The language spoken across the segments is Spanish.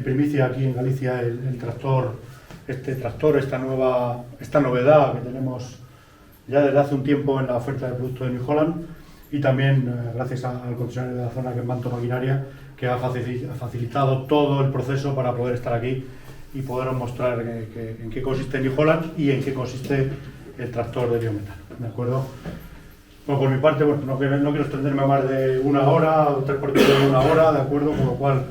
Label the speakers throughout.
Speaker 1: primicia aquí en Galicia el tractor, esta novedad que tenemos ya desde hace un tiempo en la oferta de productos de New Holland, y también gracias al concesionario de la zona, que es Manto Maquinaria, que ha facilitado todo el proceso para poder estar aquí y poderos mostrar en qué consiste New Holland y en qué consiste el tractor de biometano, ¿de acuerdo? Bueno, por mi parte, bueno, no quiero extenderme más de una hora o 3/4 de una hora, ¿de acuerdo? Con lo cual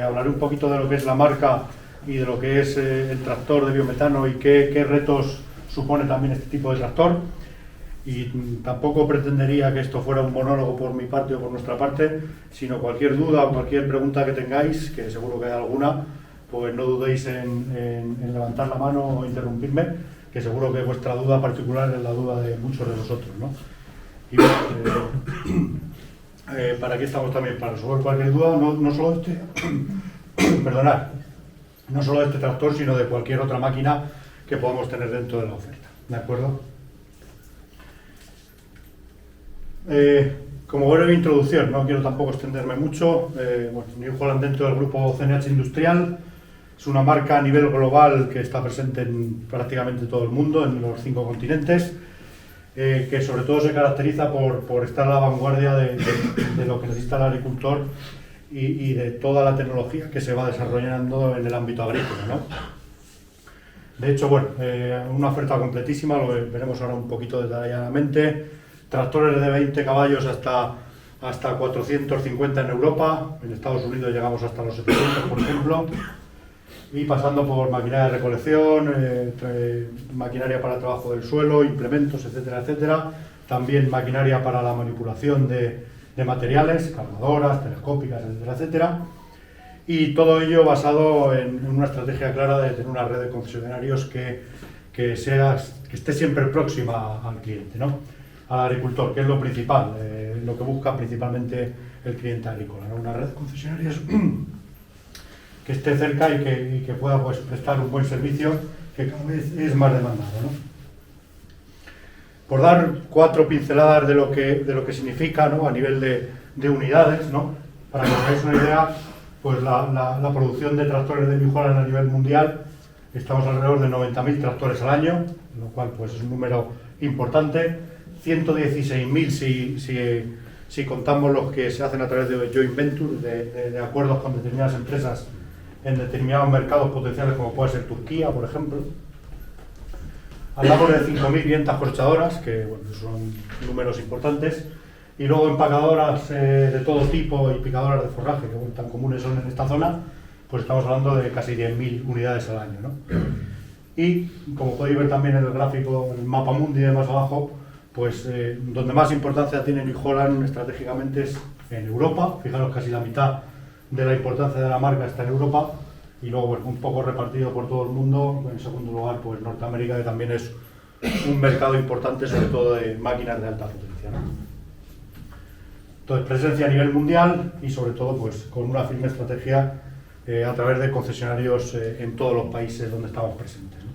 Speaker 1: hablaré un poquito de lo que es la marca y de lo que es el tractor de biometano y qué retos supone también este tipo de tractor. Y tampoco pretendería que esto fuera un monólogo por mi parte o por nuestra parte, sino cualquier duda o cualquier pregunta que tengáis, que seguro que hay alguna, pues no dudéis en levantar la mano o interrumpirme, que seguro que vuestra duda particular es la duda de muchos de vosotros, ¿no? Y bueno, para aquí estamos también, para resolver cualquier duda, no solo de perdonad, no solo de este tractor, sino de cualquier otra máquina que podamos tener dentro de la oferta, ¿de acuerdo? Como breve introducción, no quiero tampoco extenderme mucho. Bueno, New Holland, dentro del grupo CNH Industrial, es una marca a nivel global que está presente en prácticamente todo el mundo, en los 5 continentes, que sobre todo se caracteriza por estar a la vanguardia de lo que necesita el agricultor y de toda la tecnología que se va desarrollando en el ámbito agrícola, ¿no? De hecho, bueno, una oferta completísima, lo veremos ahora un poquito detalladamente. Tractores de 20 caballos hasta 450 en Europa, en Estados Unidos llegamos hasta los 700, por ejemplo, y pasando por maquinaria de recolección, maquinaria para el trabajo del suelo, implementos, etcétera, etcétera. También maquinaria para la manipulación de materiales, cargadoras, telescópicas, etcétera, etcétera. Y todo ello basado en una estrategia clara de tener una red de concesionarios que esté siempre próxima al cliente, ¿no? Al agricultor, que es lo principal, lo que busca principalmente el cliente agrícola, ¿no? Una red de concesionarios que esté cerca y que pueda, pues, prestar un buen servicio, que cada vez es más demandado, ¿no? Por dar 4 pinceladas de lo que significa, ¿no? A nivel de unidades, ¿no? Para que os hagáis una idea, pues la producción de tractores de New Holland a nivel mundial, estamos alrededor de 90.000 tractores al año, lo cual, pues, es un número importante. 116.000 si contamos los que se hacen a través de joint venture, de acuerdos con determinadas empresas en determinados mercados potenciales, como puede ser Turquía, por ejemplo. Hablamos de 5.500 cosechadoras, que, bueno, son números importantes, y luego empacadoras de todo tipo y picadoras de forraje, que, bueno, tan comunes son en esta zona, pues estamos hablando de casi 10.000 unidades al año, ¿no? Y como podéis ver también en el gráfico, el mapa mundi de más abajo, pues donde más importancia tiene New Holland estratégicamente es en Europa. Fijaros, casi la mitad de la importancia de la marca está en Europa, y luego, bueno, un poco repartido por todo el mundo. En segundo lugar, pues Norteamérica, que también es un mercado importante, sobre todo de máquinas de alta potencia, ¿no? Entonces, presencia a nivel mundial y sobre todo, pues, con una firme estrategia a través de concesionarios en todos los países donde estamos presentes, ¿no?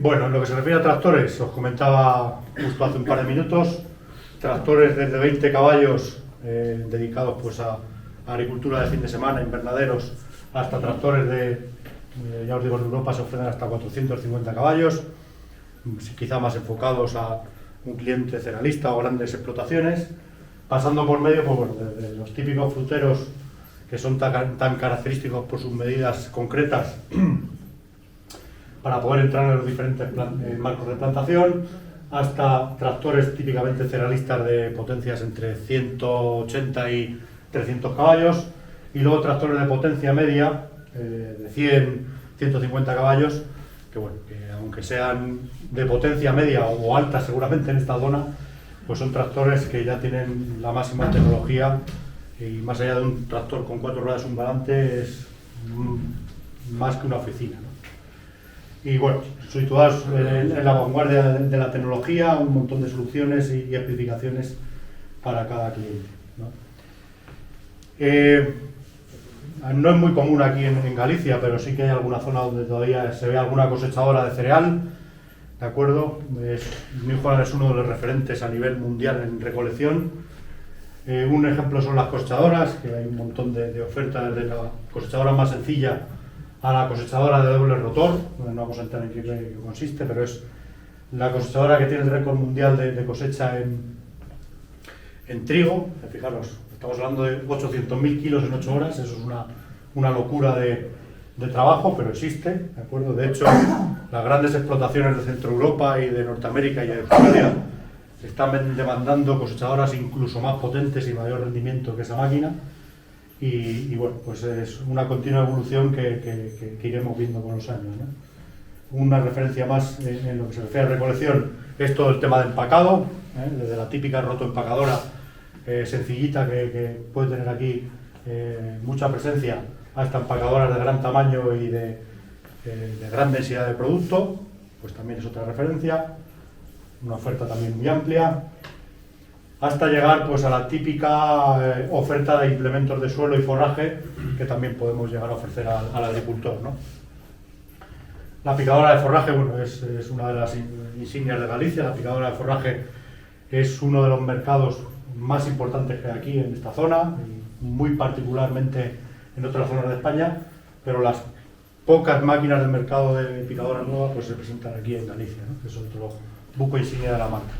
Speaker 1: Bueno, en lo que se refiere a tractores, os comentaba justo hace un par de minutos, tractores desde 20 caballos dedicados, pues, a agricultura de fin de semana, invernaderos, hasta tractores ya os digo, en Europa se ofrecen hasta 450 caballos, quizá más enfocados a un cliente cerealista o grandes explotaciones, pasando por medio, pues, bueno, de los típicos fruteros, que son tan característicos por sus medidas concretas para poder entrar en los diferentes marcos de plantación, hasta tractores típicamente cerealistas de potencias entre 180 y 300 caballos, y luego tractores de potencia media de 100, 150 caballos, que, bueno, que aunque sean de potencia media o alta seguramente en esta zona, pues son tractores que ya tienen la máxima tecnología, y más allá de un tractor con 4 ruedas y un volante, es más que una oficina, ¿no? Y, bueno, situados en la vanguardia de la tecnología, un montón de soluciones y especificaciones para cada cliente, ¿no? No es muy común aquí en Galicia, pero sí que hay alguna zona donde todavía se ve alguna cosechadora de cereal, ¿de acuerdo? New Holland es uno de los referentes a nivel mundial en recolección. Un ejemplo son las cosechadoras, que hay un montón de ofertas, de la cosechadora más sencilla a la cosechadora de doble rotor. No vamos a entrar en qué consiste, pero es la cosechadora que tiene el récord mundial de cosecha en trigo. Fijaros, estamos hablando de 800.000 kilos en 8 horas, eso es una locura de trabajo, pero existe, ¿de acuerdo? De hecho, las grandes explotaciones de Centro Europa y de Norteamérica y de Australia están demandando cosechadoras incluso más potentes y mayor rendimiento que esa máquina. Y bueno, pues es una continua evolución que iremos viendo con los años, ¿no? Una referencia más en lo que se refiere a recolección es todo el tema de empacado, desde la típica rotoempacadora sencillita que puede tener aquí mucha presencia, hasta empacadoras de gran tamaño y de gran densidad de producto, pues también es otra referencia, una oferta también muy amplia, hasta llegar pues a la típica oferta de implementos de suelo y forraje que también podemos llegar a ofrecer al agricultor, ¿no? La picadora de forraje, bueno, es una de las insignias de Galicia. La picadora de forraje es uno de los mercados más importantes que hay aquí en esta zona, y muy particularmente en otras zonas de España, pero las pocas máquinas del mercado de picadora nueva pues se presentan aquí en Galicia, ¿no? Que es otro buque insignia de la marca.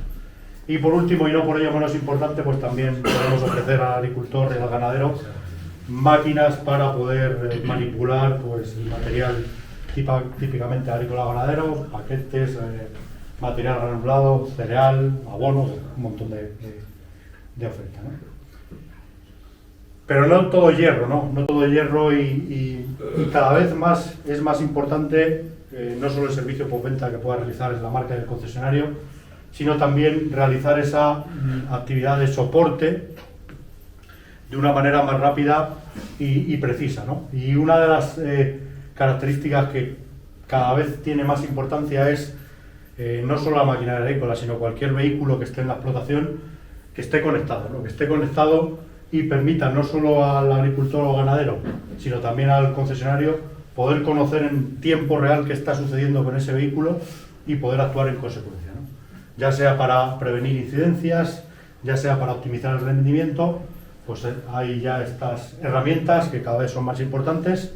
Speaker 1: Y por último, y no por ello menos importante, pues también podemos ofrecer al agricultor y al ganadero máquinas para poder manipular pues el material típicamente agrícola ganadero, paquetes, material granulado, cereal, abonos, un montón de oferta, ¿no? Pero no todo hierro, ¿no? No todo hierro y cada vez más es más importante no solo el servicio postventa que pueda realizar la marca del concesionario, sino también realizar esa actividad de soporte de una manera más rápida y precisa, ¿no? Y una de las características que cada vez tiene más importancia es no solo la maquinaria agrícola, sino cualquier vehículo que esté en la explotación, que esté conectado, ¿no? Que esté conectado y permita no solo al agricultor o ganadero, sino también al concesionario poder conocer en tiempo real qué está sucediendo con ese vehículo y poder actuar en consecuencia, ¿no? Ya sea para prevenir incidencias, ya sea para optimizar el rendimiento, pues hay ya estas herramientas que cada vez son más importantes,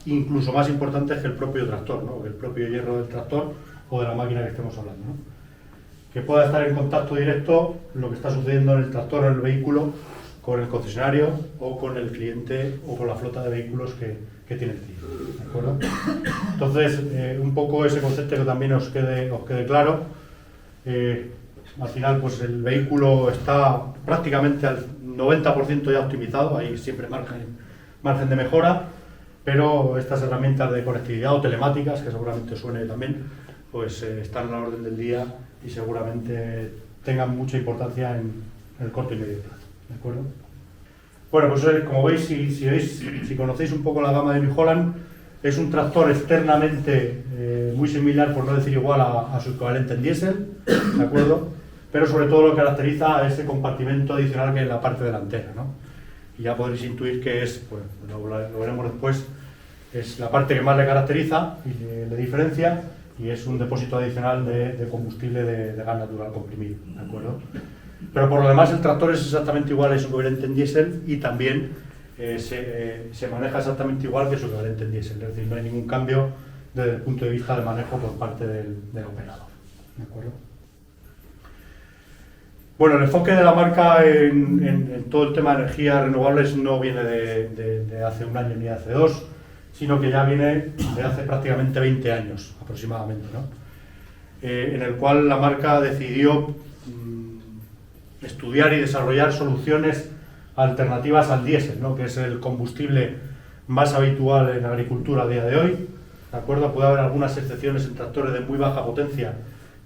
Speaker 1: incluso más importantes que el propio tractor, ¿no? Que el propio hierro del tractor o de la máquina que estemos hablando, ¿no? Que pueda estar en contacto directo lo que está sucediendo en el tractor o en el vehículo con el concesionario o con el cliente o con la flota de vehículos que tiene el cliente, ¿de acuerdo? Entonces, un poco ese concepto que también os quede claro. Al final, pues el vehículo está prácticamente al 90% ya optimizado, hay siempre margen de mejora, pero estas herramientas de conectividad o telemáticas, que seguramente suene también, pues están a la orden del día y seguramente tengan mucha importancia en el corto y medio plazo, ¿de acuerdo? Bueno, pues como veis, si conocéis un poco la gama de New Holland, es un tractor externamente muy similar, por no decir igual, a su equivalente en diésel, ¿de acuerdo? Pero sobre todo lo caracteriza a ese compartimento adicional que es la parte delantera, ¿no? Y ya podréis intuir que es, pues lo veremos después, es la parte que más le caracteriza y le diferencia, y es un depósito adicional de combustible de gas natural comprimido, ¿de acuerdo? Pero por lo demás el tractor es exactamente igual a su equivalente en diésel y también se maneja exactamente igual que su equivalente en diésel, es decir, no hay ningún cambio desde el punto de vista de manejo por parte del operador, ¿de acuerdo? Bueno, el enfoque de la marca en todo el tema de energías renovables no viene de hace un año ni de hace dos, sino que ya viene de hace prácticamente 20 años aproximadamente, ¿no? En el cual la marca decidió estudiar y desarrollar soluciones alternativas al diésel, ¿no? Que es el combustible más habitual en la agricultura a día de hoy, ¿de acuerdo? Puede haber algunas excepciones en tractores de muy baja potencia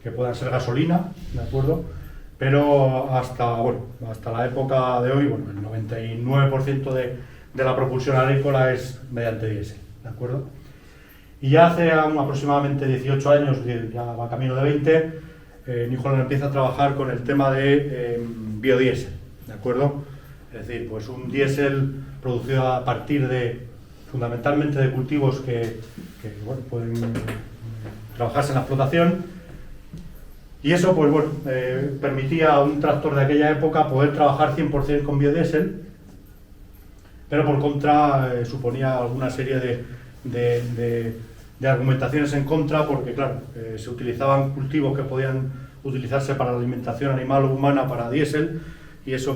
Speaker 1: que puedan ser gasolina, ¿de acuerdo? Pero hasta la época de hoy, bueno, el 99% de la propulsión agrícola es mediante diésel, ¿de acuerdo? Y ya hace aproximadamente 18 años, ya va camino de 20, New Holland empieza a trabajar con el tema de biodiesel, ¿de acuerdo? Es decir, pues un diésel producido a partir fundamentalmente de cultivos que bueno, pueden trabajarse en la explotación, Y eso, pues bueno, permitía a un tractor de aquella época poder trabajar 100% con biodiesel, pero por contra suponía alguna serie de argumentaciones en contra, porque claro, se utilizaban cultivos que podían utilizarse para la alimentación animal o humana para diésel, y eso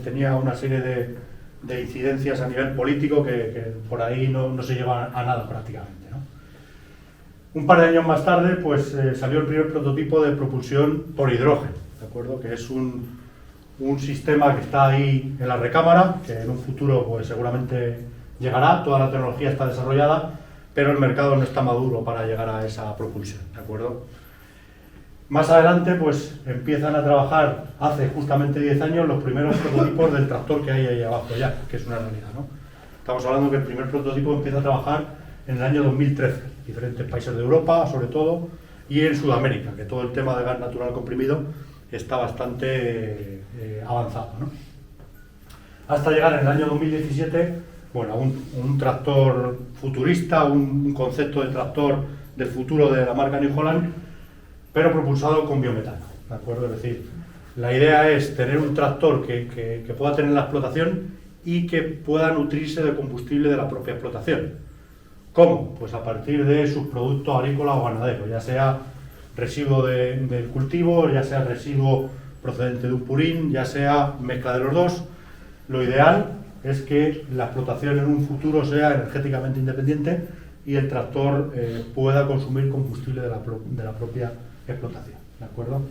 Speaker 1: tenía una serie de incidencias a nivel político que por ahí no se lleva a nada prácticamente, ¿no? Un par de años más tarde, pues salió el primer prototipo de propulsión por hidrógeno, ¿de acuerdo? Que es un sistema que está ahí en la recámara, que en un futuro pues seguramente llegará, toda la tecnología está desarrollada, pero el mercado no está maduro para llegar a esa propulsión, ¿de acuerdo? Más adelante, pues empiezan a trabajar, hace justamente 10 años, los primeros prototipos del tractor que hay ahí abajo ya, que es una realidad, ¿no? Estamos hablando que el primer prototipo empieza a trabajar en el año 2013, diferentes países de Europa, sobre todo, y en Sudamérica, que todo el tema de gas natural comprimido está bastante avanzado, ¿no? Hasta llegar en el año 2017, bueno, un tractor futurista, un concepto de tractor del futuro de la marca New Holland, pero propulsado con biometano, ¿de acuerdo? Es decir, la idea es tener un tractor que pueda tener la explotación y que pueda nutrirse de combustible de la propia explotación. ¿Cómo? Pues a partir de sus productos agrícolas o ganaderos, ya sea residuo del cultivo, ya sea residuo procedente de un purín, ya sea mezcla de los dos. Lo ideal es que la explotación en un futuro sea energéticamente independiente y el tractor pueda consumir combustible de la propia explotación, ¿de acuerdo?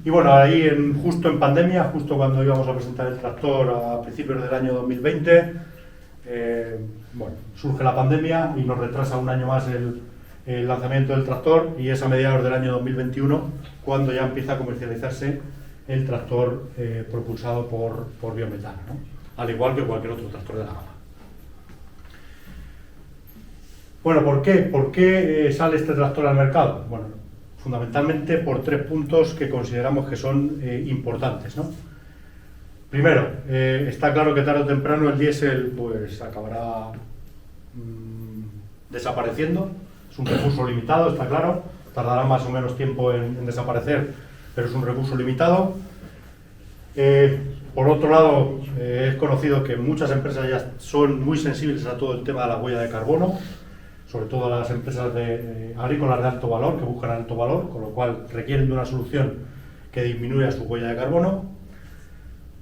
Speaker 1: Y bueno, ahí justo en pandemia, justo cuando íbamos a presentar el tractor a principios del año 2020, bueno, surge la pandemia y nos retrasa un año más el lanzamiento del tractor, y es a mediados del año 2021 cuando ya empieza a comercializarse el tractor propulsado por biometano, ¿no? Al igual que cualquier otro tractor de la gama. Bueno, ¿por qué? ¿Por qué sale este tractor al mercado? Bueno, fundamentalmente por 3 puntos que consideramos que son importantes, ¿no? Primero, está claro que tarde o temprano el diésel pues acabará desapareciendo. Es un recurso limitado, está claro, tardará más o menos tiempo en desaparecer, pero es un recurso limitado. Por otro lado, es conocido que muchas empresas ya son muy sensibles a todo el tema de la huella de carbono, sobre todo las empresas agrícolas de alto valor, que buscan alto valor, con lo cual requieren de una solución que disminuya su huella de carbono.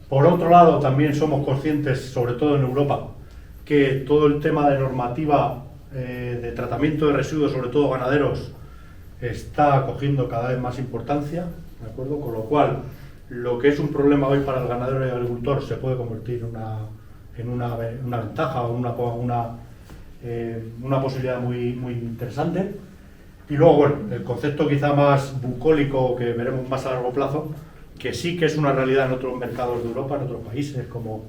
Speaker 1: Por otro lado, también somos conscientes, sobre todo en Europa, que todo el tema de normativa de tratamiento de residuos, sobre todo ganaderos, está cogiendo cada vez más importancia, ¿de acuerdo? Con lo cual, lo que es un problema hoy para el ganadero y el agricultor se puede convertir en una ventaja o una posibilidad muy interesante. Y luego, bueno, el concepto quizá más bucólico que veremos más a largo plazo, que sí que es una realidad en otros mercados de Europa, en otros países como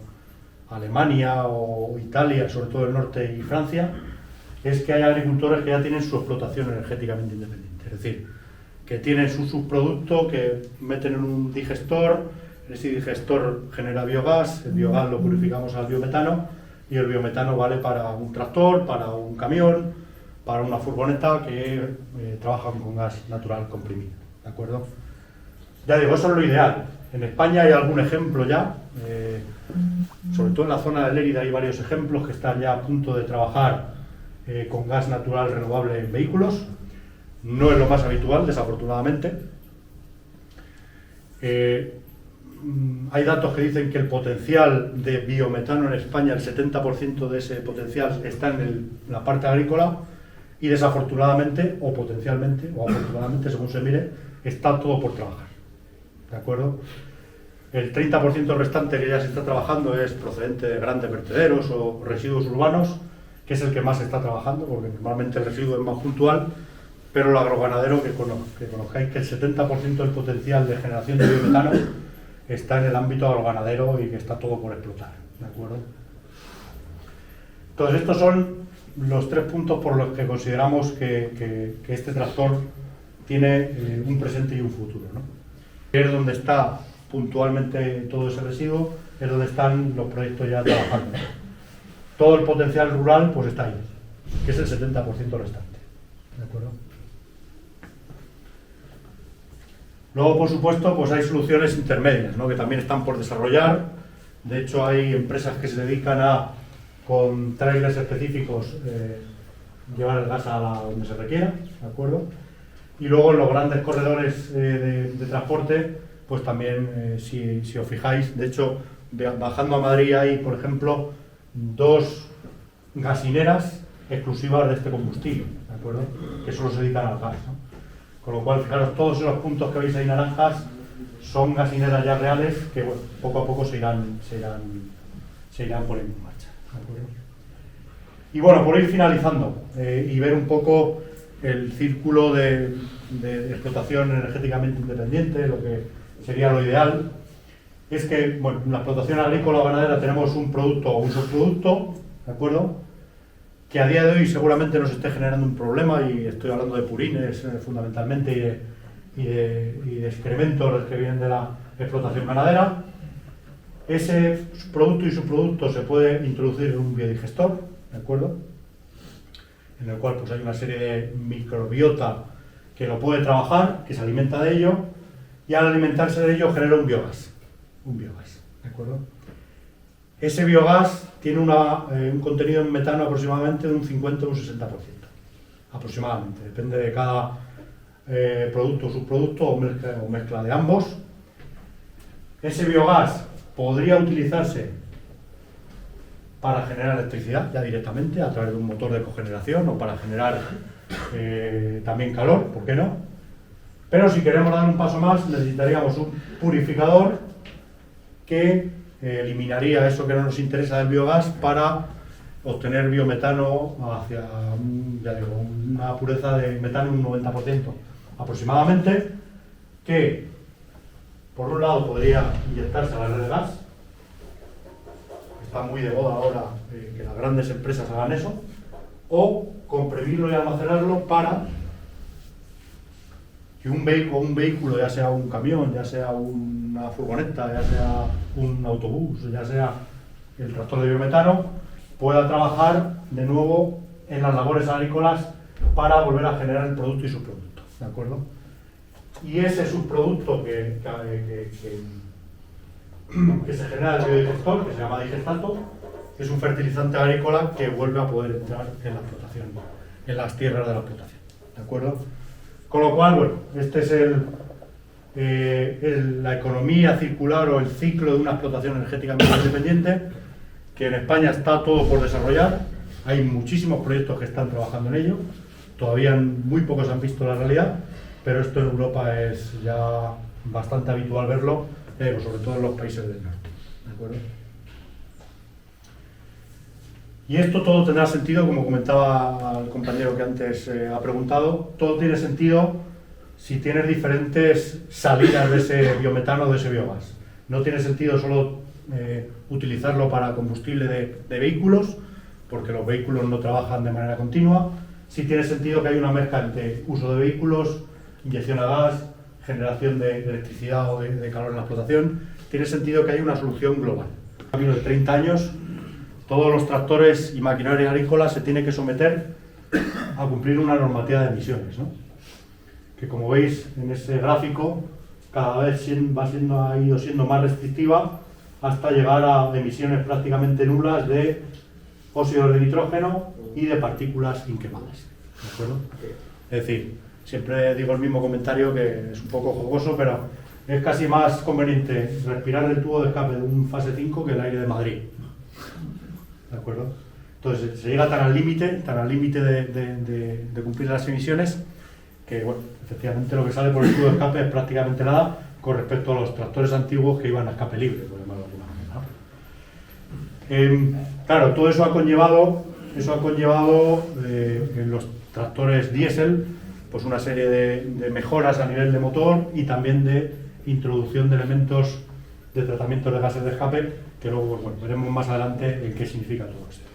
Speaker 1: Alemania o Italia, sobre todo el norte y Francia, es que hay agricultores que ya tienen su explotación energéticamente independiente. Es decir, que tienen su subproducto que meten en un digestor, ese digestor genera biogás, el biogás lo purificamos al biometano y el biometano vale para un tractor, para un camión, para una furgoneta que trabajan con gas natural comprimido, ¿de acuerdo? Ya digo, eso es lo ideal. En España hay algún ejemplo ya, sobre todo en la zona de Lérida hay varios ejemplos que están ya a punto de trabajar con gas natural renovable en vehículos. No es lo más habitual, desafortunadamente. Hay datos que dicen que el potencial de biometano en España, el 70% de ese potencial está en la parte agrícola, y desafortunadamente, o potencialmente, o afortunadamente, según se mire, está todo por trabajar. ¿De acuerdo? El 30% restante que ya se está trabajando es procedente de grandes vertederos o residuos urbanos, que es el que más se está trabajando, porque normalmente el residuo es más puntual, pero el agroganadero, que conozcáis que el 70% del potencial de generación de biometano está en el ámbito agroganadero y que está todo por explotar, ¿de acuerdo? Entonces estos son los 3 puntos por los que consideramos que este tractor tiene un presente y un futuro, ¿no? Es donde está puntualmente todo ese residuo, es donde están los proyectos ya trabajando. Todo el potencial rural pues está ahí, que es el 70% restante, ¿de acuerdo? Luego, por supuesto, pues hay soluciones intermedias, ¿no? Que también están por desarrollar. De hecho, hay empresas que se dedican a, con trailers específicos, llevar el gas a donde se requiera, ¿de acuerdo? Y luego en los grandes corredores de transporte, pues también, si os fijáis, de hecho, bajando a Madrid hay, por ejemplo, 2 gasineras exclusivas de este combustible, ¿de acuerdo? Que solo se dedican al gas, ¿no? Con lo cual, fijaros, todos esos puntos que veis ahí naranjas son gasineras ya reales que, bueno, poco a poco se irán poniendo en marcha, ¿de acuerdo? Y bueno, por ir finalizando y ver un poco el círculo de explotación energéticamente independiente, lo que sería lo ideal, es que, bueno, en la explotación agrícola o ganadera tenemos un producto o un subproducto, ¿de acuerdo?, que a día de hoy seguramente nos esté generando un problema, y estoy hablando de purines fundamentalmente y de excrementos que vienen de la explotación ganadera. Ese producto y subproducto se puede introducir en un biodigestor, ¿de acuerdo?, en el cual pues hay una serie de microbiota que lo puede trabajar, que se alimenta de ello, y al alimentarse de ello genera un biogás, ¿de acuerdo? Ese biogás tiene un contenido en metano aproximadamente de un 50 o un 60%, aproximadamente, depende de cada producto o subproducto o mezcla de ambos. Ese biogás podría utilizarse para generar electricidad ya directamente a través de un motor de cogeneración, o para generar también calor, ¿por qué no? Pero si queremos dar un paso más, necesitaríamos un purificador que eliminaría eso que no nos interesa del biogás para obtener biometano hacia una pureza de metano un 90% aproximadamente, que por un lado podría inyectarse a la red de gas. Está muy de moda ahora que las grandes empresas hagan eso, o comprimirlo y almacenarlo para que un vehículo, ya sea un camión, ya sea una furgoneta, ya sea un autobús, ya sea el tractor de biometano, pueda trabajar de nuevo en las labores agrícolas para volver a generar el producto y subproducto, ¿de acuerdo? Y ese subproducto que se genera del biodigestor, que se llama digestato, es un fertilizante agrícola que vuelve a poder entrar en la explotación, en las tierras de la explotación, ¿de acuerdo? Con lo cual, bueno, este es la economía circular o el ciclo de una explotación energéticamente independiente, que en España está todo por desarrollar. Hay muchísimos proyectos que están trabajando en ello, todavía muy pocos han visto la realidad, pero esto en Europa es ya bastante habitual verlo, sobre todo en los países del norte, ¿de acuerdo? Y esto todo tendrá sentido, como comentaba el compañero que antes ha preguntado, todo tiene sentido si tienes diferentes salidas de ese biometano, de ese biogás. No tiene sentido solo utilizarlo para combustible de vehículos, porque los vehículos no trabajan de manera continua. Sí tiene sentido que hay una mezcla entre uso de vehículos, inyección a gas, generación de electricidad o de calor en la explotación. Tiene sentido que hay una solución global. A cambio de 30 años, todos los tractores y maquinaria agrícola se tienen que someter a cumplir una normativa de emisiones, ¿no? Que, como veis en ese gráfico, cada vez ha ido siendo más restrictiva hasta llegar a emisiones prácticamente nulas de óxidos de nitrógeno y de partículas inquemables, ¿de acuerdo? Es decir, siempre digo el mismo comentario, que es un poco jocoso, pero es casi más conveniente respirar el tubo de escape de un fase 5 que el aire de Madrid, ¿de acuerdo? Entonces se llega tan al límite de cumplir las emisiones, que, bueno, efectivamente lo que sale por el tubo de escape es prácticamente nada con respecto a los tractores antiguos que iban a escape libre, por llamarlo de alguna manera, ¿no? Claro, todo eso ha conllevado en los tractores diésel pues una serie de mejoras a nivel de motor y también de introducción de elementos de tratamiento de gases de escape, que luego, pues, bueno, veremos más adelante en qué significa todo esto.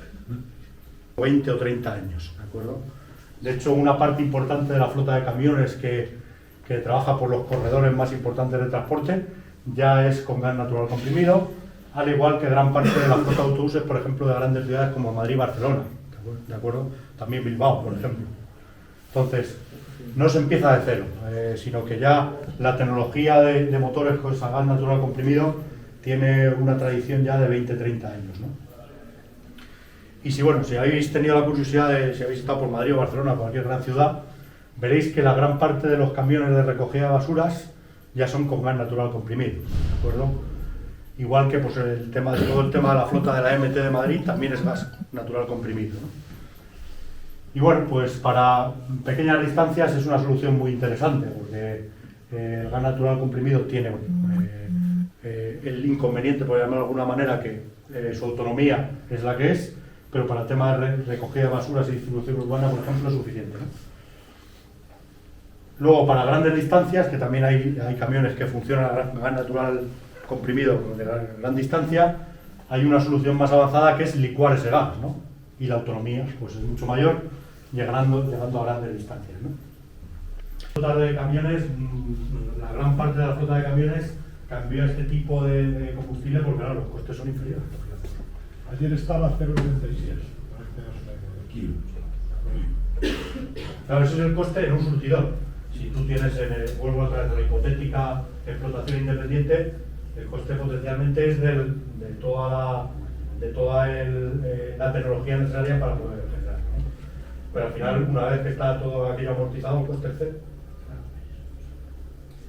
Speaker 1: 20 o 30 años, ¿de acuerdo? De hecho, una parte importante de la flota de camiones que trabaja por los corredores más importantes de transporte ya es con gas natural comprimido, al igual que gran parte de la flota de autobuses, por ejemplo, de grandes ciudades como Madrid y Barcelona, ¿de acuerdo? También Bilbao, por ejemplo. Entonces, no se empieza de cero, sino que ya la tecnología de motores con gas natural comprimido tiene una tradición ya de 20-30 años, ¿no? Y si, bueno, si habéis tenido la curiosidad de, si habéis estado por Madrid o Barcelona o cualquier gran ciudad, veréis que la gran parte de los camiones de recogida de basuras ya son con gas natural comprimido, ¿de acuerdo? Igual que pues, todo el tema de la flota de la MT de Madrid también es gas natural comprimido, ¿no? Y bueno, pues para pequeñas distancias es una solución muy interesante, porque el gas natural comprimido tiene el inconveniente, por llamarlo de alguna manera, que su autonomía es la que es, pero para el tema de recogida de basuras y distribución urbana, por ejemplo, es suficiente, ¿no? Luego, para grandes distancias, que también hay camiones que funcionan a gas natural comprimido de gran distancia, hay una solución más avanzada que es licuar ese gas, ¿no? Y la autonomía pues, es mucho mayor, llegando a grandes distancias, ¿no? La flota de camiones, la gran parte de la flota de camiones cambió a este tipo de combustible porque, claro, los costes son inferiores.
Speaker 2: Ayer estaba a 0,96 kilos.
Speaker 1: Claro, ese es el coste en un surtidor. Si tú tienes, vuelvo a través de la hipotética explotación independiente, el coste potencialmente es de toda la tecnología necesaria para poder generar, ¿no? Pero al final, una vez que está todo aquello amortizado, el coste es cero.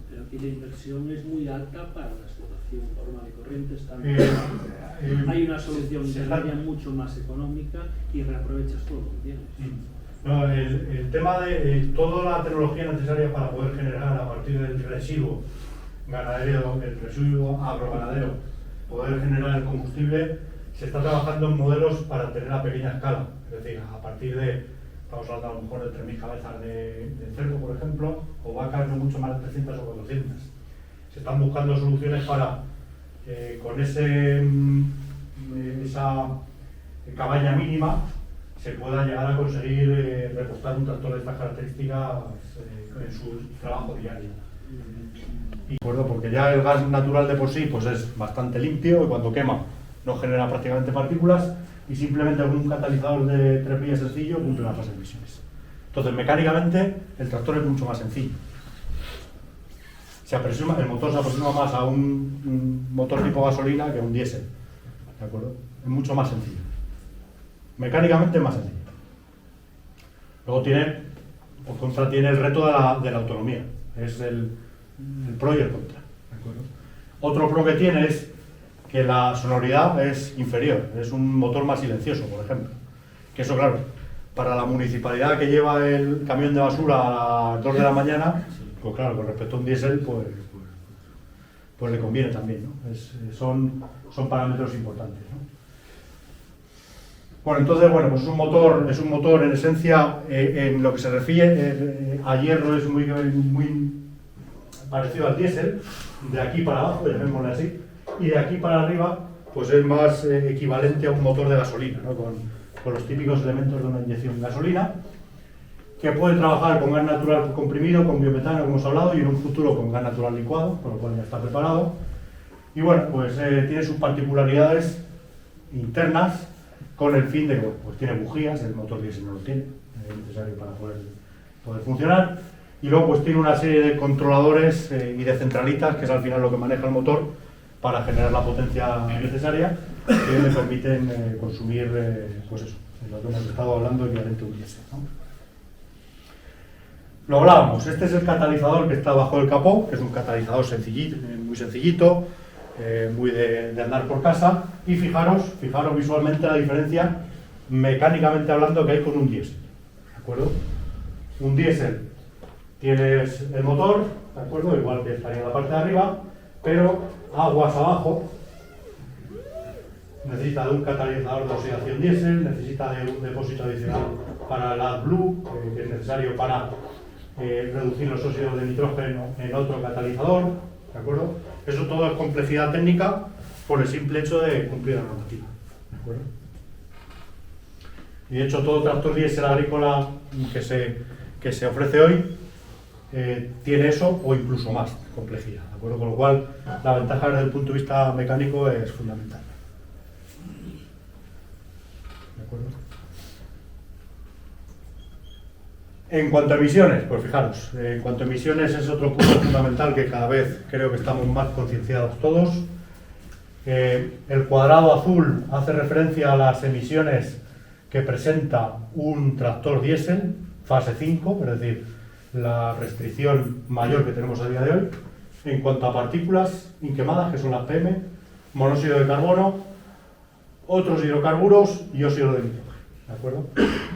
Speaker 3: Pero aquí la inversión es muy alta para la explotación normal y corriente. Hay una solución intermedia mucho más económica y reaprovechas todo lo que tienes.
Speaker 1: Sí. No, el tema de toda la tecnología necesaria para poder generar a partir del residuo ganadero, el residuo agroganadero, poder generar el combustible, se está trabajando en modelos para tener a pequeña escala. Es decir, a partir de, estamos hablando a lo mejor de 3.000 cabezas de cerdo, por ejemplo, o vacas no mucho más de 300 o 400. Se están buscando soluciones para, con esa cabaña mínima, se pueda llegar a conseguir repostar un tractor de estas características en su trabajo diario. Y acuerdo, porque ya el gas natural de por sí pues es bastante limpio y cuando quema no genera prácticamente partículas y simplemente con un catalizador de 3 vías sencillo cumple las emisiones. Entonces mecánicamente el tractor es mucho más sencillo. El motor se aproxima más a un motor tipo gasolina que a un diésel. ¿De acuerdo? Es mucho más sencillo. Mecánicamente es más sencillo. Luego por contra tiene el reto de la autonomía. Es el pro y el contra. ¿De acuerdo? Otro pro que tiene es que la sonoridad es inferior. Es un motor más silencioso, por ejemplo. Que eso, claro, para la municipalidad que lleva el camión de basura a las 2 de la mañana, pues claro, con respecto a un diésel, pues le conviene también, ¿no? Son parámetros importantes, ¿no? Bueno, entonces, pues es un motor en esencia, en lo que se refiere a hierro es muy parecido al diésel, de aquí para abajo, llamémosle así, y de aquí para arriba, pues es más equivalente a un motor de gasolina, ¿no? Con los típicos elementos de una inyección de gasolina, que puede trabajar con gas natural comprimido, con biometano, como hemos hablado, y en un futuro con gas natural licuado, con lo cual ya está preparado. Y bueno, pues tiene sus particularidades internas, con el fin de que pues tiene bujías, el motor diésel no lo tiene, es necesario para poder funcionar. Y luego pues tiene una serie de controladores y de centralitas, que es al final lo que maneja el motor, para generar la potencia necesaria, que le permiten consumir, pues eso, lo que hemos estado hablando, equivalente a un diésel, ¿no? Lo hablábamos, este es el catalizador que está bajo el capó, que es un catalizador sencillito, muy sencillito, muy de andar por casa, y fijaros visualmente la diferencia, mecánicamente hablando, que hay con un diésel, ¿de acuerdo? Un diésel, tienes el motor, ¿de acuerdo? Igual que estaría en la parte de arriba, pero aguas abajo, necesita de un catalizador de oxidación diésel, necesita de un depósito adicional para el AdBlue, que es necesario para reducir los óxidos de nitrógeno en otro catalizador, ¿de acuerdo? Eso todo es complejidad técnica por el simple hecho de cumplir la normativa, ¿de acuerdo? Y de hecho todo tractor diésel agrícola que se ofrece hoy tiene eso o incluso más complejidad, ¿de acuerdo? Con lo cual la ventaja desde el punto de vista mecánico es fundamental. ¿De acuerdo? En cuanto a emisiones, pues fijaros, en cuanto a emisiones es otro punto fundamental que cada vez creo que estamos más concienciados todos. El cuadrado azul hace referencia a las emisiones que presenta un tractor diésel, fase 5, es decir, la restricción mayor que tenemos a día de hoy. En cuanto a partículas inquemadas, que son las PM, monóxido de carbono, otros hidrocarburos y óxido de nitrógeno, ¿de acuerdo?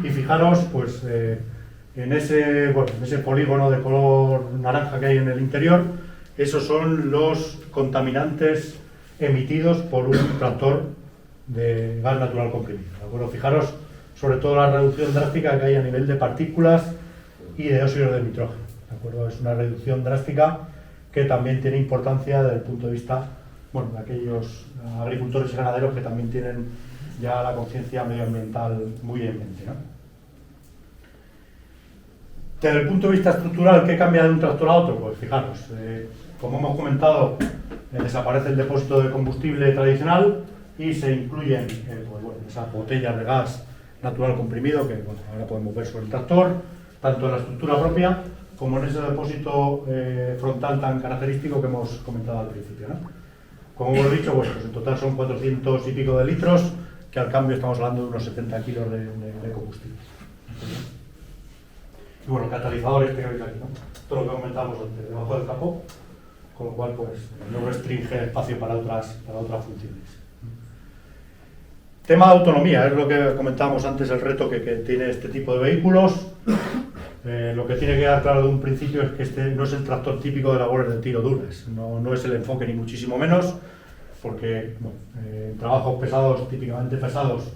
Speaker 1: Y fijaros, pues, en ese polígono de color naranja que hay en el interior, esos son los contaminantes emitidos por un tractor de gas natural comprimido, ¿de acuerdo? Fijaros sobre todo la reducción drástica que hay a nivel de partículas y de óxido de nitrógeno, ¿de acuerdo? Es una reducción drástica que también tiene importancia desde el punto de vista, bueno, de aquellos agricultores y ganaderos que también tienen ya la conciencia medioambiental muy en mente, ¿no? Desde el punto de vista estructural, ¿qué cambia de un tractor a otro? Pues fijaros, como hemos comentado, desaparece el depósito de combustible tradicional y se incluyen esas botellas de gas natural comprimido que ahora podemos ver sobre el tractor, tanto en la estructura propia como en ese depósito frontal tan característico que hemos comentado al principio, ¿no? Como hemos dicho, pues en total son 400 y pico de litros, que al cambio estamos hablando de unos 70 kilos de combustible. Y bueno, catalizadores que veis aquí, ¿no? Todo lo que comentábamos antes, debajo del capó, con lo cual pues no restringe espacio para otras funciones. Tema de autonomía, es lo que comentábamos antes, el reto que tiene este tipo de vehículos. Lo que tiene que quedar claro de un principio es que este no es el tractor típico de labores de tiro duras, no es el enfoque ni muchísimo menos, porque bueno, en trabajos pesados, típicamente pesados,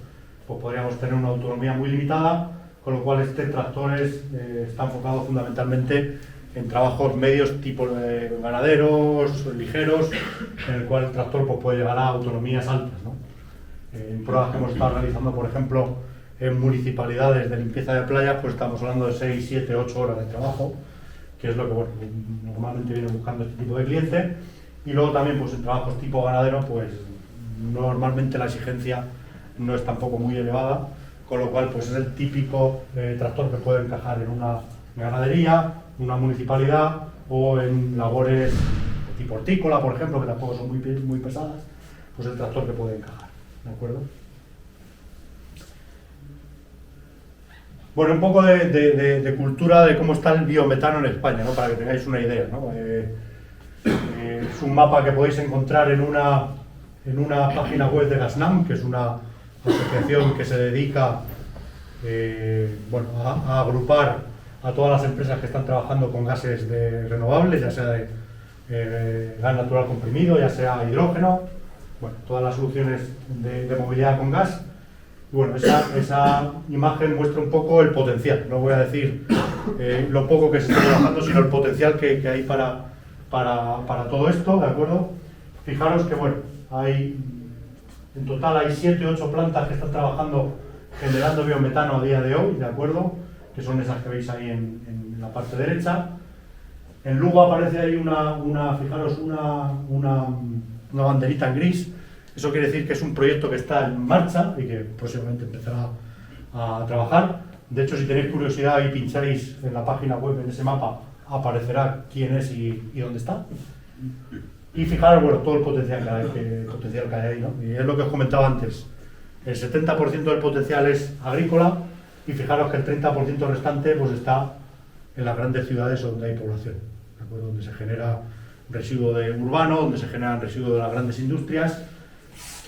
Speaker 1: pues podríamos tener una autonomía muy limitada, con lo cual este tractor está enfocado fundamentalmente en trabajos medios tipo ganaderos, ligeros, en el cual el tractor pues, puede llegar a autonomías altas, ¿no? En pruebas que hemos estado realizando, por ejemplo, en municipalidades de limpieza de playas, pues estamos hablando de 6, 7, 8 horas de trabajo, que es lo que bueno, normalmente viene buscando este tipo de cliente. Y luego también pues, en trabajos tipo ganadero, pues normalmente la exigencia no es tampoco muy elevada, con lo cual pues, es el típico tractor que puede encajar en una ganadería, una municipalidad o en labores tipo hortícola, por ejemplo, que tampoco son muy pesadas, pues el tractor que puede encajar, ¿de acuerdo? Bueno, un poco de cultura de cómo está el biometano en España, ¿no? Para que tengáis una idea, ¿no? Es un mapa que podéis encontrar en una página web de Gasnam, que es una asociación que se dedica a agrupar a todas las empresas que están trabajando con gases renovables, ya sea de gas natural comprimido, ya sea hidrógeno, bueno, todas las soluciones de movilidad con gas. Bueno, esa imagen muestra un poco el potencial. No voy a decir lo poco que se está trabajando, sino el potencial que hay para todo esto, ¿de acuerdo? Fijaros que, bueno, en total hay 7 u 8 plantas que están trabajando generando biometano a día de hoy, ¿de acuerdo? Que son esas que veis ahí en la parte derecha. En Lugo aparece ahí fijaros, una banderita en gris. Eso quiere decir que es un proyecto que está en marcha y que próximamente empezará a trabajar. De hecho, si tenéis curiosidad y pincháis en la página web, en ese mapa, aparecerá quién es y dónde está. Y fijaros, bueno, todo el potencial que hay ahí, ¿no? Y es lo que os comentaba antes. El 70% del potencial es agrícola y fijaros que el 30% restante pues está en las grandes ciudades donde hay población, ¿de acuerdo? Donde se genera residuo urbano, donde se generan residuos de las grandes industrias.